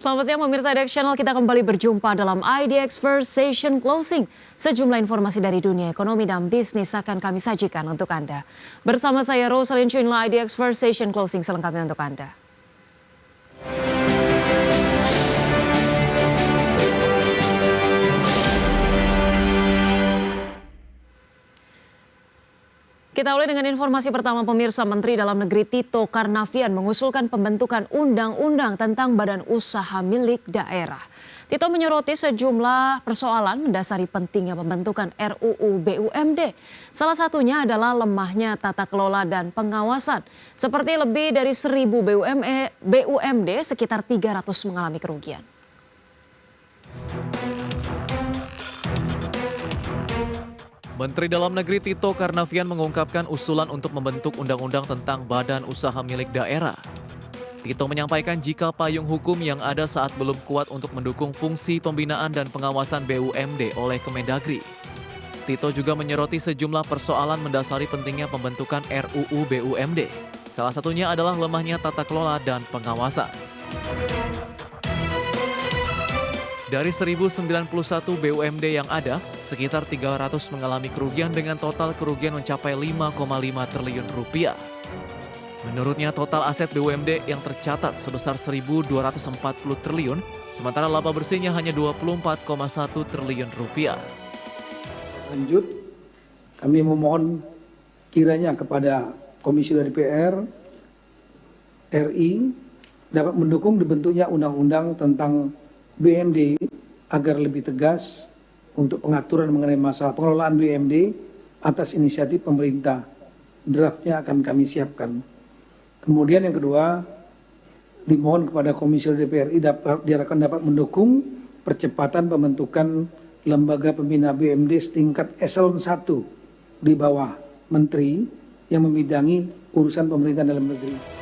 Selamat siang pemirsa IDX Channel, kita kembali berjumpa dalam IDX First Session Closing. Sejumlah informasi dari dunia ekonomi dan bisnis akan kami sajikan untuk Anda. Bersama saya Rosalyn Chunla, IDX First Session Closing selengkapnya untuk Anda. Kita awali dengan informasi pertama pemirsa. Menteri Dalam Negeri Tito Karnavian mengusulkan pembentukan undang-undang tentang badan usaha milik daerah. Tito menyoroti sejumlah persoalan mendasari pentingnya pembentukan RUU BUMD. Salah satunya adalah lemahnya tata kelola dan pengawasan. Seperti lebih dari 1.000 BUMD, sekitar 300 mengalami kerugian. Menteri Dalam Negeri Tito Karnavian mengungkapkan usulan untuk membentuk undang-undang tentang badan usaha milik daerah. Tito menyampaikan jika payung hukum yang ada saat belum kuat untuk mendukung fungsi pembinaan dan pengawasan BUMD oleh Kemendagri. Tito juga menyoroti sejumlah persoalan mendasari pentingnya pembentukan RUU BUMD. Salah satunya adalah lemahnya tata kelola dan pengawasan. Dari 1.091 BUMD yang ada, sekitar 300 mengalami kerugian dengan total kerugian mencapai 5,5 triliun rupiah. Menurutnya total aset BUMD yang tercatat sebesar 1.240 triliun, sementara laba bersihnya hanya 24,1 triliun rupiah. Lanjut, kami memohon kiranya kepada Komisi DPR RI dapat mendukung dibentuknya undang-undang tentang BUMD agar lebih tegas untuk pengaturan mengenai masalah pengelolaan BUMD atas inisiatif pemerintah. Draftnya akan kami siapkan. Kemudian yang kedua, dimohon kepada Komisi DPR RI diharapkan dapat mendukung percepatan pembentukan lembaga pembina BUMD setingkat eselon 1 di bawah menteri yang membidangi urusan pemerintahan dalam negeri.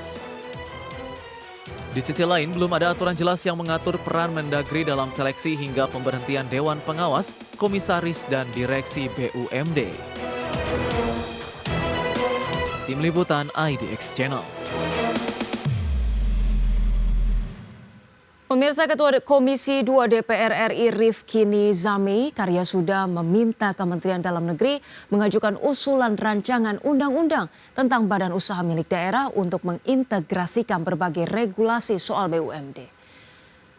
Di sisi lain, belum ada aturan jelas yang mengatur peran Mendagri dalam seleksi hingga pemberhentian Dewan Pengawas, Komisaris, dan Direksi BUMD. Tim Liputan IDX Channel. Pemirsa, Ketua Komisi 2 DPR RI Rifki Nizami Karyasuda meminta Kementerian Dalam Negeri mengajukan usulan rancangan undang-undang tentang badan usaha milik daerah untuk mengintegrasikan berbagai regulasi soal BUMD.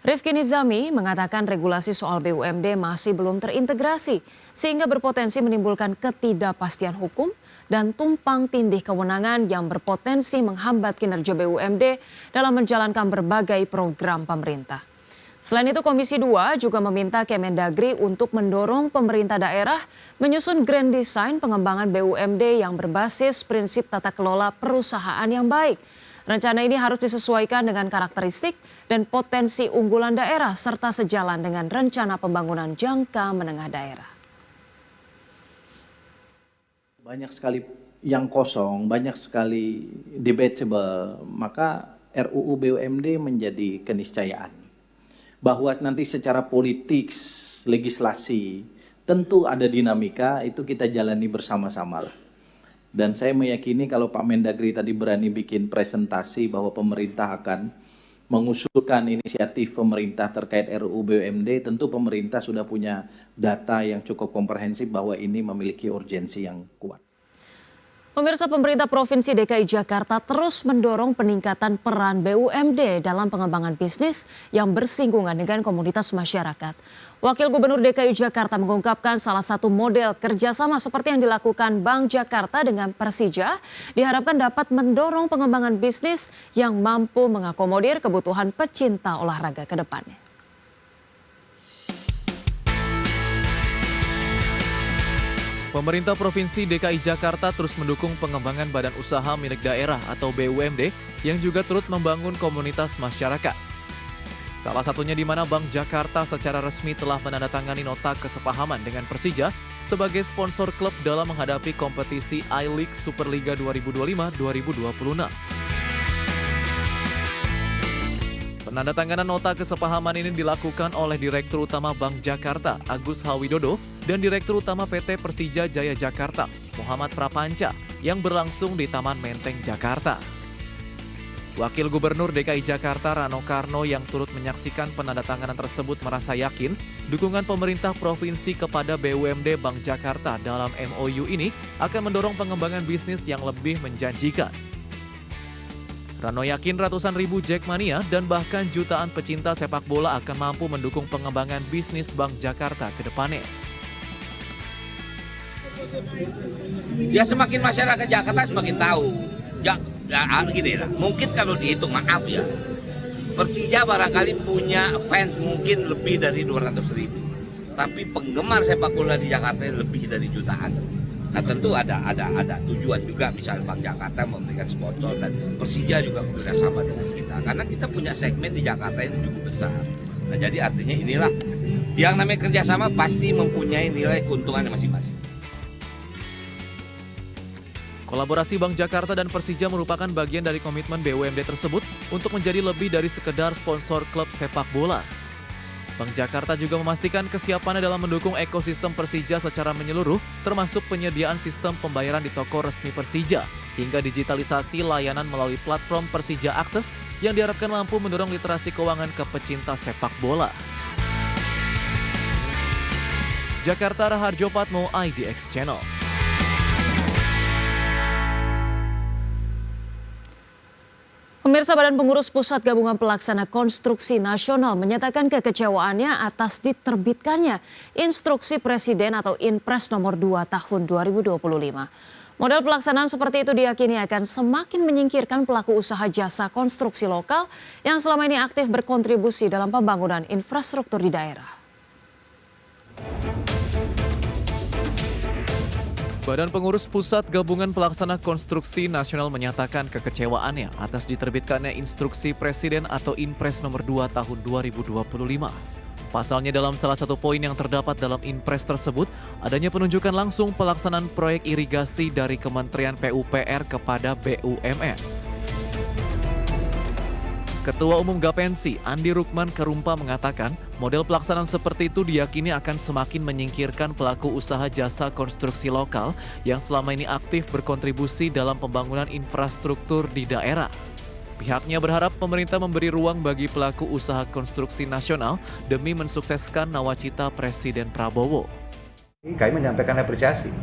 Rifki Nizami mengatakan regulasi soal BUMD masih belum terintegrasi sehingga berpotensi menimbulkan ketidakpastian hukum dan tumpang tindih kewenangan yang berpotensi menghambat kinerja BUMD dalam menjalankan berbagai program pemerintah. Selain itu, Komisi 2 juga meminta Kemendagri untuk mendorong pemerintah daerah menyusun grand design pengembangan BUMD yang berbasis prinsip tata kelola perusahaan yang baik. Rencana ini harus disesuaikan dengan karakteristik dan potensi unggulan daerah serta sejalan dengan rencana pembangunan jangka menengah daerah. Banyak sekali yang kosong, banyak sekali debatable, maka RUU BUMD menjadi keniscayaan. Bahwa nanti secara politik, legislasi, tentu ada dinamika, itu kita jalani bersama-sama. Dan saya meyakini kalau Pak Mendagri tadi berani bikin presentasi bahwa pemerintah akan mengusulkan inisiatif pemerintah terkait RUU BUMD, tentu pemerintah sudah punya data yang cukup komprehensif bahwa ini memiliki urgensi yang kuat. Pemirsa, pemerintah Provinsi DKI Jakarta terus mendorong peningkatan peran BUMD dalam pengembangan bisnis yang bersinggungan dengan komunitas masyarakat. Wakil Gubernur DKI Jakarta mengungkapkan salah satu model kerjasama seperti yang dilakukan Bank Jakarta dengan Persija diharapkan dapat mendorong pengembangan bisnis yang mampu mengakomodir kebutuhan pecinta olahraga ke depannya. Pemerintah Provinsi DKI Jakarta terus mendukung pengembangan badan usaha milik daerah atau BUMD yang juga turut membangun komunitas masyarakat. Salah satunya di mana Bank Jakarta secara resmi telah menandatangani nota kesepahaman dengan Persija sebagai sponsor klub dalam menghadapi kompetisi I-League Superliga 2025-2026. Penandatanganan nota kesepahaman ini dilakukan oleh Direktur Utama Bank Jakarta, Agus Hawidodo, dan Direktur Utama PT Persija Jaya Jakarta, Muhammad Prapanca, yang berlangsung di Taman Menteng, Jakarta. Wakil Gubernur DKI Jakarta Rano Karno yang turut menyaksikan penandatanganan tersebut merasa yakin dukungan pemerintah provinsi kepada BUMD Bank Jakarta dalam MOU ini akan mendorong pengembangan bisnis yang lebih menjanjikan. Rano yakin ratusan ribu Jackmania dan bahkan jutaan pecinta sepak bola akan mampu mendukung pengembangan bisnis Bank Jakarta ke depannya. Ya semakin masyarakat Jakarta semakin tahu. Ya gini lah, mungkin kalau dihitung, maaf ya, Persija barangkali punya fans mungkin lebih dari 200.000. Tapi penggemar sepak bola di Jakarta lebih dari jutaan. Nah tentu ada tujuan juga, misalnya Bank Jakarta memberikan sponsor dan Persija juga bekerjasama dengan kita. Karena kita punya segmen di Jakarta yang cukup besar. Nah jadi artinya inilah, yang namanya kerjasama pasti mempunyai nilai keuntungan masing-masing. Kolaborasi Bank Jakarta dan Persija merupakan bagian dari komitmen BUMD tersebut untuk menjadi lebih dari sekedar sponsor klub sepak bola. Bank Jakarta juga memastikan kesiapannya dalam mendukung ekosistem Persija secara menyeluruh, termasuk penyediaan sistem pembayaran di toko resmi Persija, hingga digitalisasi layanan melalui platform Persija Akses yang diharapkan mampu mendorong literasi keuangan ke pecinta sepak bola. Jakarta, Raharjo Patmo, IDX Channel. Pemirsa, Badan Pengurus Pusat Gabungan Pelaksana Konstruksi Nasional menyatakan kekecewaannya atas diterbitkannya Instruksi Presiden atau Inpres nomor 2 tahun 2025. Model pelaksanaan seperti itu diyakini akan semakin menyingkirkan pelaku usaha jasa konstruksi lokal yang selama ini aktif berkontribusi dalam pembangunan infrastruktur di daerah. Badan Pengurus Pusat Gabungan Pelaksana Konstruksi Nasional menyatakan kekecewaannya atas diterbitkannya Instruksi Presiden atau Inpres nomor 2 tahun 2025. Pasalnya dalam salah satu poin yang terdapat dalam Inpres tersebut, adanya penunjukan langsung pelaksanaan proyek irigasi dari Kementerian PUPR kepada BUMN. Ketua Umum Gapensi, Andi Rukman Karumpa mengatakan, model pelaksanaan seperti itu diyakini akan semakin menyingkirkan pelaku usaha jasa konstruksi lokal yang selama ini aktif berkontribusi dalam pembangunan infrastruktur di daerah. Pihaknya berharap pemerintah memberi ruang bagi pelaku usaha konstruksi nasional demi mensukseskan nawacita Presiden Prabowo. Kami menyampaikan apresiasi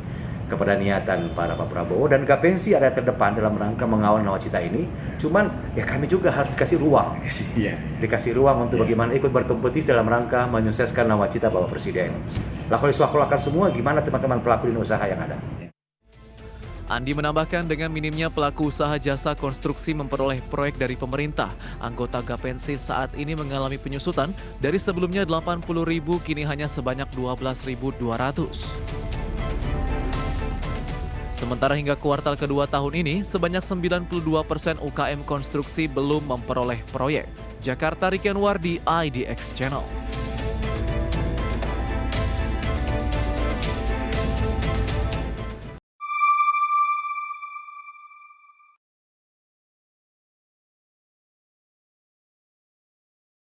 kepada niatan para Pak Prabowo dan Gapensi ada terdepan dalam rangka mengawal nawacita ini. Cuman ya kami juga harus dikasih ruang, dikasih ruang untuk bagaimana ikut berkompetisi dalam rangka menyukseskan nawacita Bapak Presiden. Lah kalau disuakolakan semua, gimana teman-teman pelaku dunia usaha yang ada? Andi menambahkan dengan minimnya pelaku usaha jasa konstruksi memperoleh proyek dari pemerintah, anggota Gapensi saat ini mengalami penyusutan dari sebelumnya 80.000 kini hanya sebanyak 12.200. Sementara hingga kuartal kedua tahun ini, sebanyak 92% UKM konstruksi belum memperoleh proyek. Jakarta, Rikian Wardi, IDX Channel.